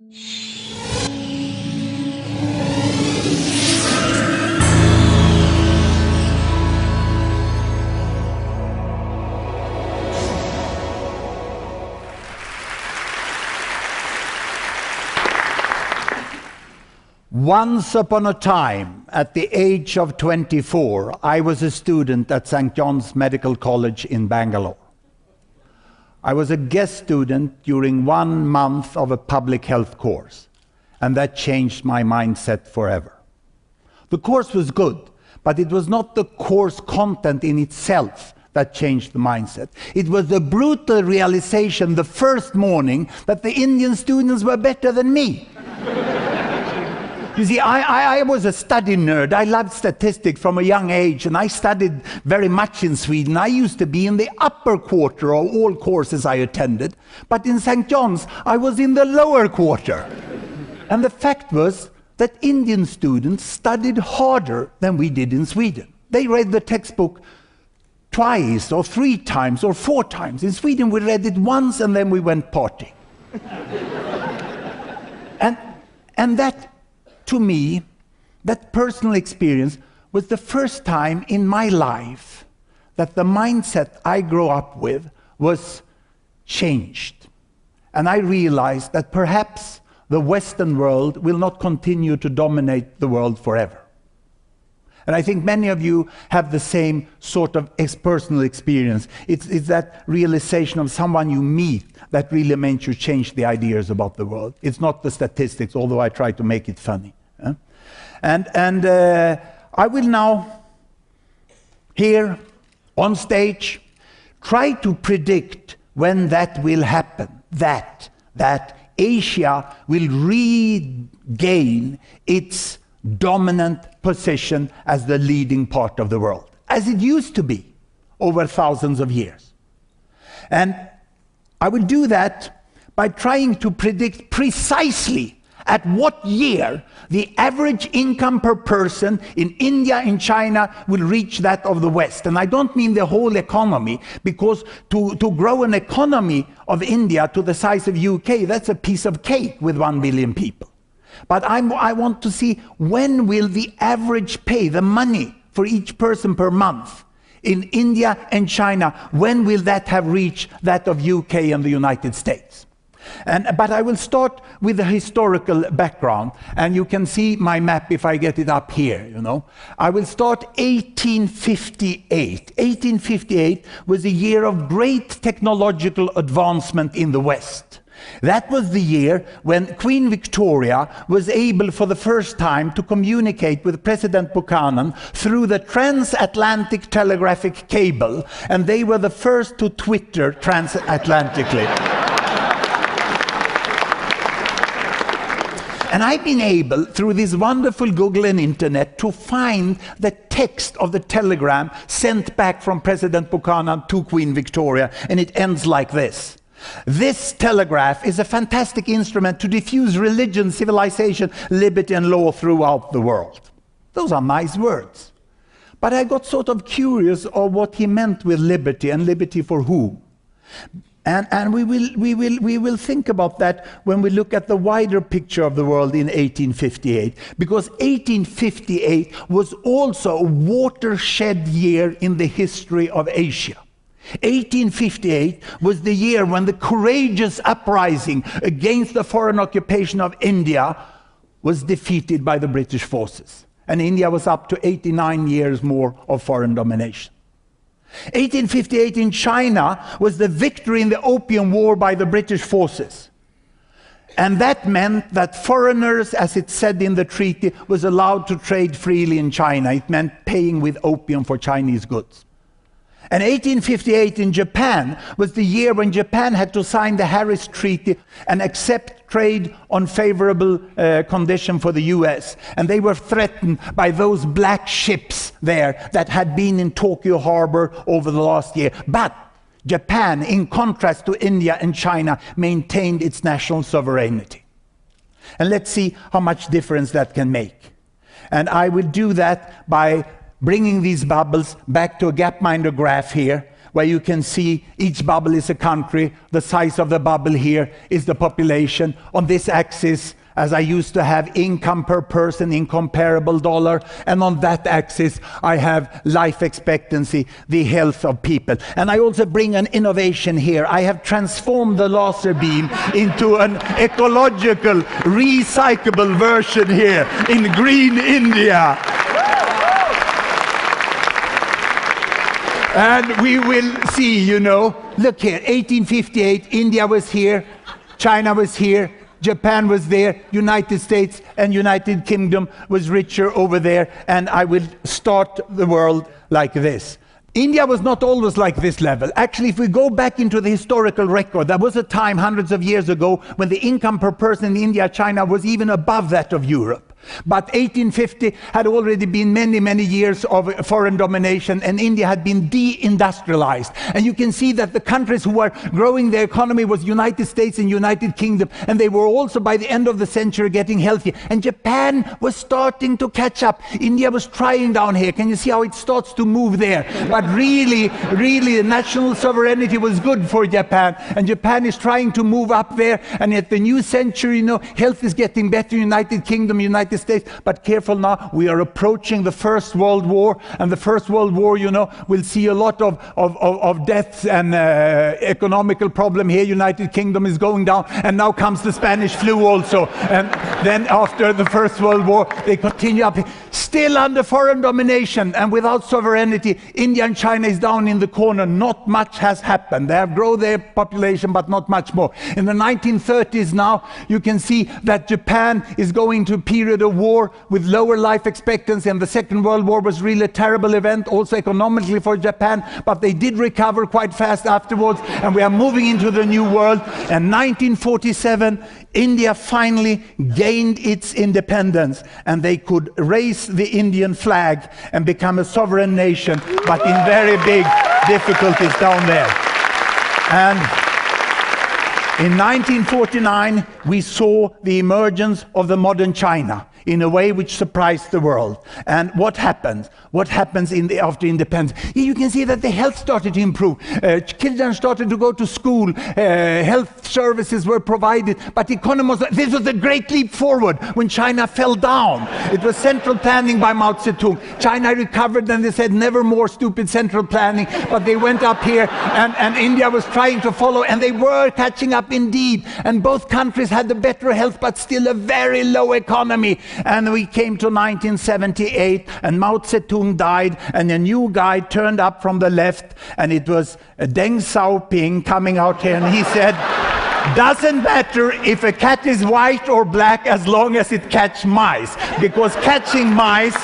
Once upon a time, at the age of 24, I was a student at St. John's Medical College in Bangalore. I was a guest student during 1 month of a public health course, and that changed my mindset forever. The course was good, but it was not the course content in itself that changed the mindset. It was the brutal realization the first morning that the Indian students were better than me. You see, I was a study nerd. I loved statistics from a young age, and I studied very much in Sweden. I used to be in the upper quarter of all courses I attended, but in St. John's, I was in the lower quarter. And the fact was that Indian students studied harder than we did in Sweden. They read the textbook twice, or 3 times, or 4 times. In Sweden, we read it once, and then we went partying. and that, to me, that personal experience was the first time in my life that the mindset I grew up with was changed. And I realized that perhaps the Western world will not continue to dominate the world forever. And I think many of you have the same sort of personal experience. It's that realization of someone you meet that really makes you change the ideas about the world. It's not the statistics, although I try to make it funny. And I will now, here on stage, try to predict when that will happen, that Asia will regain its dominant position as the leading part of the world, as it used to be over thousands of years. And I will do that by trying to predict precisely at what year the average income per person in India and China will reach that of the West. And I don't mean the whole economy, because to grow an economy of India to the size of UK, that's a piece of cake with 1 billion people. But I want to see when will the average pay, the money for each person per month in India and China, when will that have reached that of UK and the United States? But I will start with the historical background, and you can see my map if I get it up here, you know. I will start 1858. 1858 was a year of great technological advancement in the West. That was the year when Queen Victoria was able for the first time to communicate with President Buchanan through the transatlantic telegraphic cable, and they were the first to Twitter transatlantically. And I've been able, through this wonderful Google and internet, to find the text of the telegram sent back from President Buchanan to Queen Victoria, and it ends like this. This telegraph is a fantastic instrument to diffuse religion, civilization, liberty and law throughout the world. Those are nice words. But I got sort of curious of what he meant with liberty, and liberty for whom. And we will think about that when we look at the wider picture of the world in 1858, because 1858 was also a watershed year in the history of Asia. 1858 was the year when the courageous uprising against the foreign occupation of India was defeated by the British forces, and India was up to 89 years more of foreign domination. 1858 in China was the victory in the Opium War by the British forces. And that meant that foreigners, as it said in the treaty, was allowed to trade freely in China. It meant paying with opium for Chinese goods. And 1858 in Japan was the year when Japan had to sign the Harris Treaty and accept trade on favorable condition for the US. And they were threatened by those black ships there that had been in Tokyo Harbor over the last year. But Japan, in contrast to India and China, maintained its national sovereignty. And let's see how much difference that can make. And I will do that by bringing these bubbles back to a gapminder graph here, where you can see each bubble is a country. The size of the bubble here is the population. On this axis, as I used to have, income per person in comparable dollar, and on that axis I have life expectancy, the health of people. And I also bring an innovation here. I have transformed the laser beam into an ecological, recyclable version here in green India. And we will see, you know, look here, 1858, India was here, China was here, Japan was there, United States and United Kingdom was richer over there, and I will start the world like this. India was not always like this level. Actually, if we go back into the historical record, there was a time hundreds of years ago when the income per person in India, China was even above that of Europe. But 1850 had already been many, many years of foreign domination, and India had been de-industrialized. And you can see that the countries who were growing their economy was United States and United Kingdom, and they were also by the end of the century getting healthy. And Japan was starting to catch up. India was trying down here. Can you see how it starts to move there? But really, the national sovereignty was good for Japan, and Japan is trying to move up there. And at the new century, you know, health is getting better, United Kingdom, United States, but careful now, we are approaching the First World War, and the First World War, you know, will see a lot of deaths and economical problem here. United Kingdom is going down, and now comes the Spanish flu also, and then after the First World War, they continue up, still under foreign domination and without sovereignty. India and China is down in the corner. Not much has happened. They have grown their population, but not much more. In the 1930s now, you can see that Japan is going to a period of war with lower life expectancy, and the Second World War was really a terrible event, also economically for Japan, but they did recover quite fast afterwards, and we are moving into the new world. And 1947, India finally gained its independence, and they could raise the Indian flag and become a sovereign nation, but in very big difficulties down there. And in 1949, we saw the emergence of the modern China in a way which surprised the world. And what happens? What happens after independence? You can see that the health started to improve. Children started to go to school. Health services were provided. But this was a great leap forward when China fell down. It was central planning by Mao Zedong. China recovered, and they said never more stupid central planning. But they went up here, and India was trying to follow, and they were catching up indeed. And both countries had the better health, but still a very low economy. And we came to 1978, and Mao Zedong died, and a new guy turned up from the left, and it was Deng Xiaoping coming out here, and he said, doesn't matter if a cat is white or black as long as it catches mice, because catching mice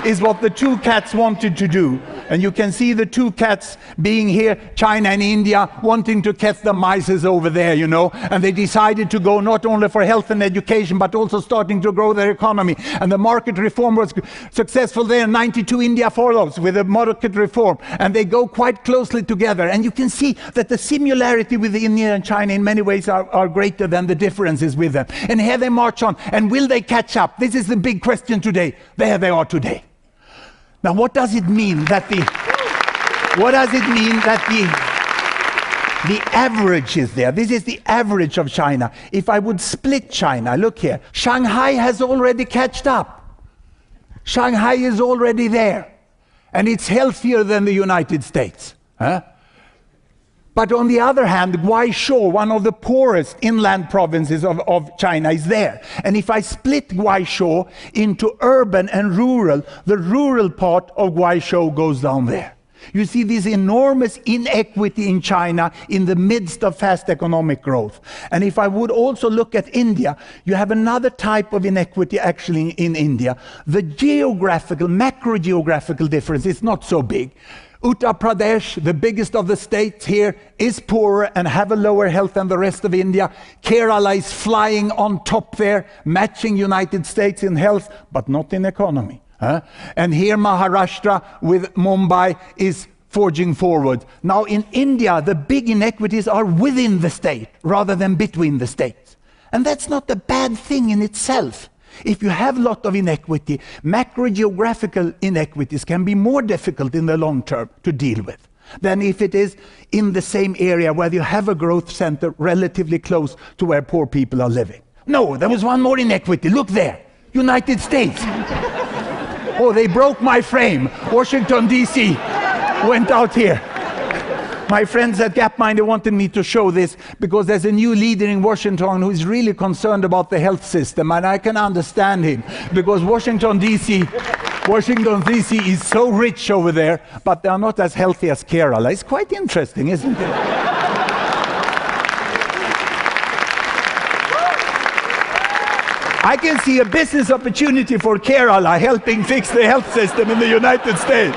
is what the two cats wanted to do. And you can see the two cats being here, China and India, wanting to catch the mice over there, you know. And they decided to go not only for health and education, but also starting to grow their economy. And the market reform was successful there. In 92, India follows with the market reform. And they go quite closely together. And you can see that the similarity with India and China in many ways are greater than the differences with them. And here they march on. And will they catch up? This is the big question today. There they are today. Now, what does it mean that the average is there? This is the average of China. If I would split China, look here. Shanghai has already catched up. Shanghai is already there. And it's healthier than the United States. Huh? But on the other hand, Guizhou, one of the poorest inland provinces of China, is there. And if I split Guizhou into urban and rural, the rural part of Guizhou goes down there. You see this enormous inequity in China in the midst of fast economic growth. And if I would also look at India, you have another type of inequity actually in India. The geographical, macro-geographical difference is not so big. Uttar Pradesh, the biggest of the states here, is poorer and have a lower health than the rest of India. Kerala is flying on top there, matching United States in health, but not in economy. And here Maharashtra with Mumbai is forging forward. Now in India, the big inequities are within the state rather than between the states. And that's not a bad thing in itself. If you have a lot of inequity, macro-geographical inequities can be more difficult in the long term to deal with. than if it is in the same area where you have a growth center relatively close to where poor people are living. No, there was one more inequity. Look there, United States. Oh, they broke my frame. Washington, D.C. went out here. My friends at Gapminder wanted me to show this because there's a new leader in Washington who is really concerned about the health system, and I can understand him because Washington, D.C. is so rich over there, but they are not as healthy as Kerala. It's quite interesting, isn't it? I can see a business opportunity for Kerala helping fix the health system in the United States.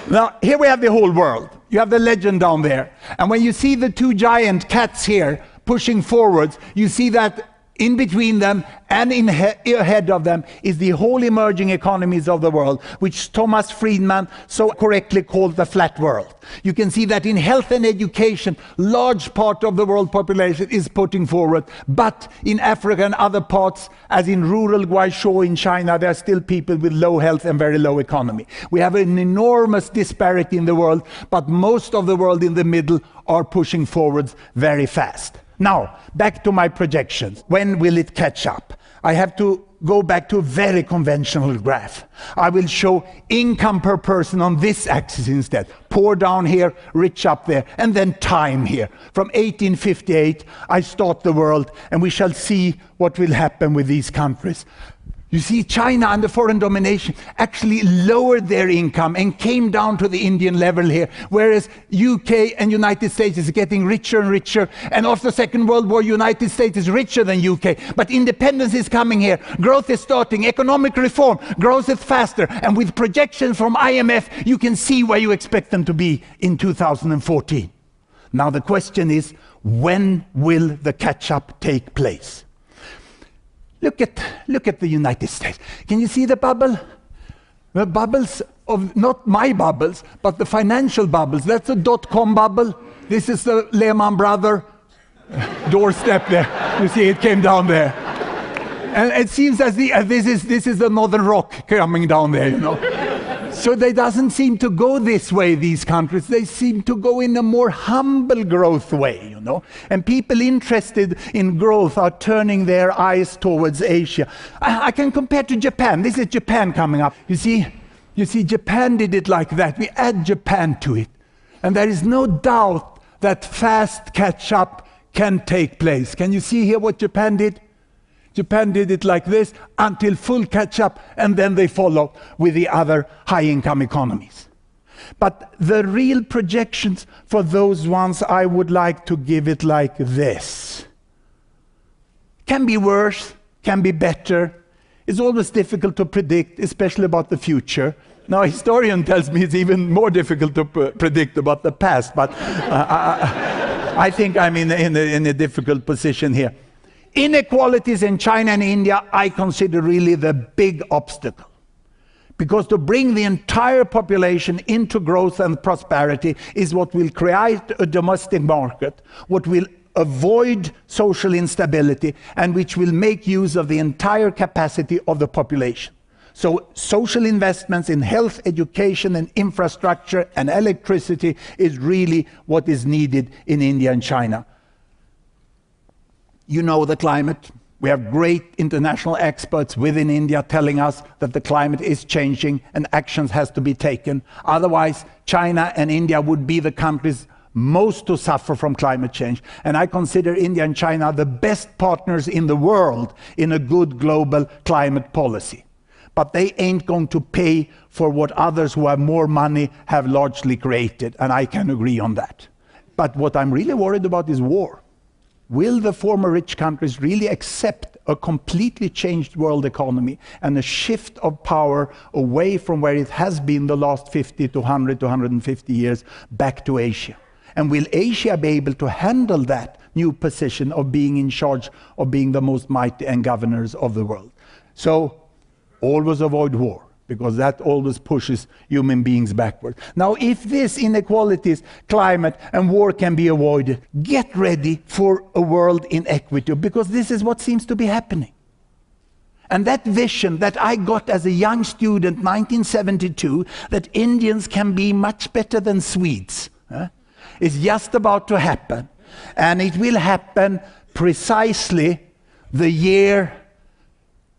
Now, here we have the whole world. You have the legend down there. And when you see the two giant cats here pushing forwards, you see that in between them and ahead of them is the whole emerging economies of the world, which Thomas Friedman so correctly called the flat world. You can see that in health and education, large part of the world population is putting forward, but in Africa and other parts, as in rural Guizhou in China, there are still people with low health and very low economy. We have an enormous disparity in the world, but most of the world in the middle are pushing forwards very fast. Now, back to my projections. When will it catch up? I have to go back to a very conventional graph. I will show income per person on this axis instead. Poor down here, rich up there, and then time here. From 1858, I start the world, and we shall see what will happen with these countries. You see, China under foreign domination actually lowered their income and came down to the Indian level here, whereas UK and United States is getting richer and richer, and after the Second World War, United States is richer than UK. But independence is coming here, growth is starting, economic reform, growth is faster, and with projections from IMF, you can see where you expect them to be in 2014. Now the question is, when will the catch-up take place? Look at the United States. Can you see the bubble? The bubbles of, not my bubbles, but the financial bubbles. That's a dot-com bubble. This is the Lehman Brothers doorstep there. You see it came down there. And it seems as this is the Northern Rock coming down there, you know. So they doesn't seem to go this way, these countries. They seem to go in a more humble growth way, you know. And people interested in growth are turning their eyes towards Asia. I can compare to Japan. This is Japan coming up. You see, Japan did it like that. We add Japan to it. And there is no doubt that fast catch-up can take place. Can you see here what Japan did? Japan did it like this until full catch-up, and then they follow with the other high-income economies. But the real projections for those ones, I would like to give it like this. Can be worse, can be better. It's always difficult to predict, especially about the future. Now, a historian tells me it's even more difficult to predict about the past, but I think I'm in a difficult position here. Inequalities in China and India, I consider really the big obstacle. Because to bring the entire population into growth and prosperity is what will create a domestic market, what will avoid social instability, and which will make use of the entire capacity of the population. So social investments in health, education, and infrastructure and electricity is really what is needed in India and China. You know the climate. We have great international experts within India telling us that the climate is changing and actions has to be taken. Otherwise, China and India would be the countries most to suffer from climate change. And I consider India and China the best partners in the world in a good global climate policy. But they ain't going to pay for what others who have more money have largely created, and I can agree on that. But what I'm really worried about is war. Will the former rich countries really accept a completely changed world economy and a shift of power away from where it has been the last 50 to 100 to 150 years back to Asia? And will Asia be able to handle that new position of being in charge of being the most mighty and governors of the world? So always avoid war, because that always pushes human beings backward. Now, if this inequalities, climate, and war can be avoided, get ready for a world in equity, because this is what seems to be happening. And that vision that I got as a young student, 1972, that Indians can be much better than Swedes, is just about to happen. And it will happen precisely the year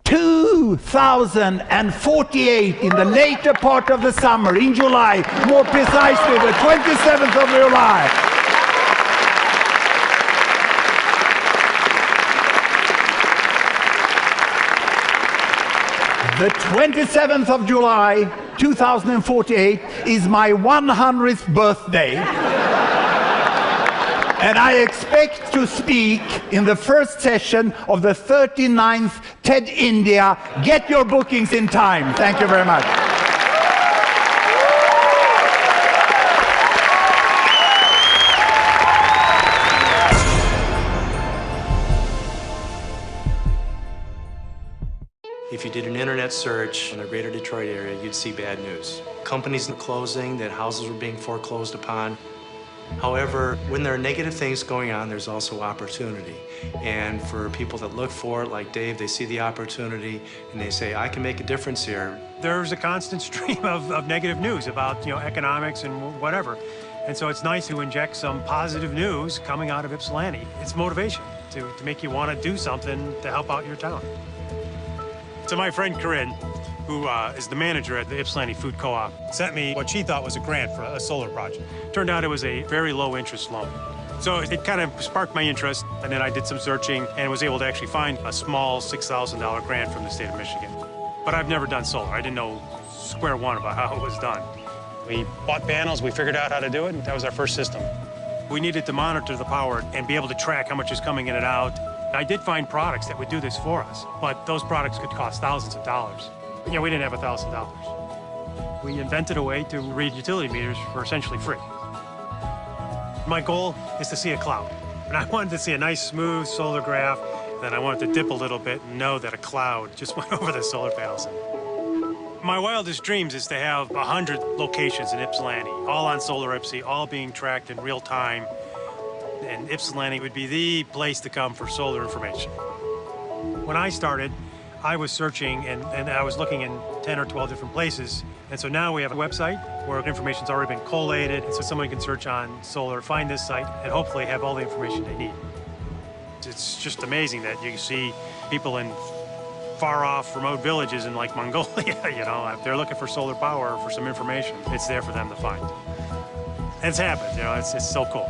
2048, in the later part of the summer, in July, more precisely the 27th of July. The 27th of July, 2048, is my 100th birthday. And I expect to speak in the first session of the 39th TED India. Get your bookings in time. Thank you very much. If you did an internet search in the greater Detroit area, you'd see bad news. Companies are closing, that houses were being foreclosed upon. However, when there are negative things going on, there's also opportunity. And for people that look for it, like Dave, they see the opportunity and they say, I can make a difference here. There's a constant stream of negative news about, economics and whatever. And so it's nice to inject some positive news coming out of Ypsilanti. It's motivation to make you want to do something to help out your town. So my friend Corinne, who is the manager at the Ypsilanti Food Co-op, sent me what she thought was a grant for a solar project. Turned out it was a very low-interest loan. So it kind of sparked my interest, and then I did some searching and was able to actually find a small $6,000 grant from the state of Michigan. But I've never done solar. I didn't know square one about how it was done. We bought panels, we figured out how to do it, and that was our first system. We needed to monitor the power and be able to track how much is coming in and out. I did find products that would do this for us, but those products could cost thousands of dollars. We didn't have $1,000. We invented a way to read utility meters for essentially free. My goal is to see a cloud. And I wanted to see a nice, smooth solar graph. Then I wanted to dip a little bit and know that a cloud just went over the solar panels. My wildest dreams is to have 100 locations in Ypsilanti, all on Solar Ypsi, all being tracked in real time. And Ypsilanti would be the place to come for solar information. When I started, I was searching and I was looking in 10 or 12 different places. And so now we have a website where information's already been collated, and so someone can search on solar, find this site, and hopefully have all the information they need. It's just amazing that you see people in far-off remote villages in like Mongolia, if they're looking for solar power or for some information, it's there for them to find. And it's happened, it's so cool.